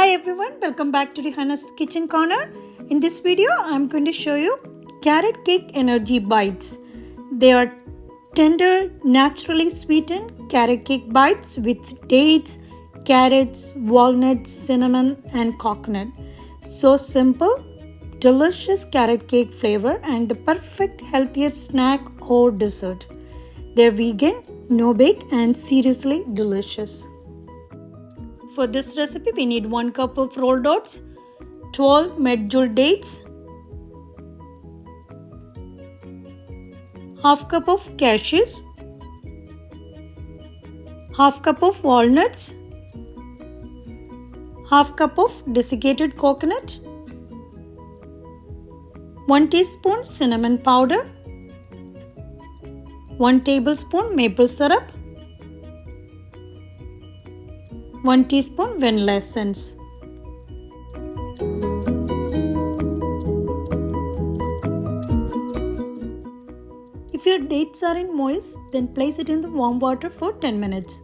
Hi everyone, welcome back to Rihanna's Kitchen Corner. In this video, I'm going to show you carrot cake energy bites. They are tender, naturally sweetened carrot cake bites with dates, carrots, walnuts, cinnamon and coconut. So simple, delicious carrot cake flavor and the perfect healthiest snack or dessert. They're vegan, no bake and seriously delicious. For this recipe, we need 1 cup of rolled oats, 12 medjool dates, half cup of cashews, half cup of walnuts, half cup of desiccated coconut, 1 teaspoon cinnamon powder, 1 tablespoon maple syrup, 1 teaspoon vanilla essence. If your dates are in moist, then place it in the warm water for 10 minutes.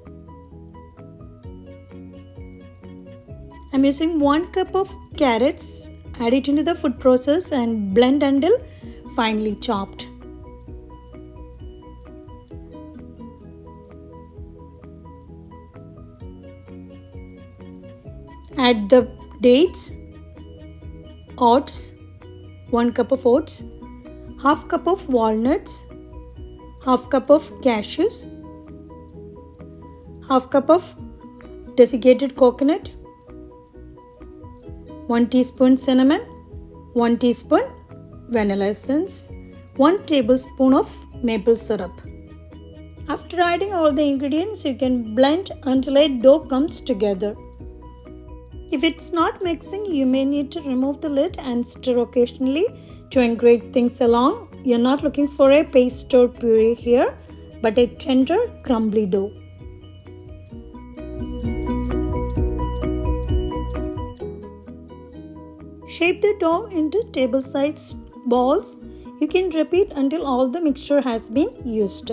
I'm using 1 cup of carrots. Add it into the food processor and blend until finely chopped. Add the dates, oats, 1 cup of oats, half cup of walnuts, half cup of cashews, half cup of desiccated coconut, 1 teaspoon cinnamon, 1 teaspoon vanilla essence, 1 tablespoon of maple syrup. After adding all the ingredients, you can blend until a dough comes together. If it's not mixing, you may need to remove the lid and stir occasionally to integrate things along. You're not looking for a paste or puree here, but a tender, crumbly dough. Shape the dough into table-sized balls. You can repeat until all the mixture has been used.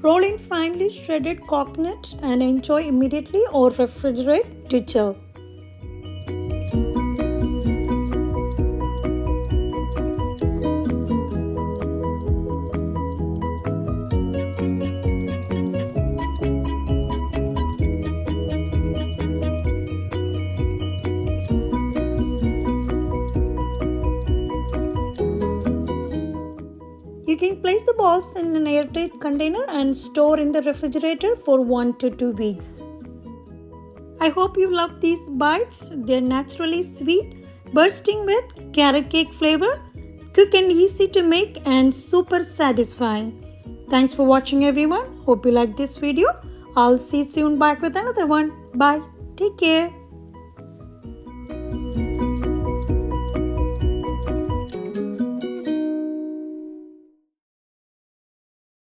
Roll in finely shredded coconut and enjoy immediately or refrigerate to chill. You can place the balls in an airtight container and store in the refrigerator for 1 to 2 weeks. I hope you love these bites. They're naturally sweet, bursting with carrot cake flavor, quick and easy to make and super satisfying. Thanks for watching everyone. Hope you liked this video. I'll see you soon back with another one. Bye. Take care.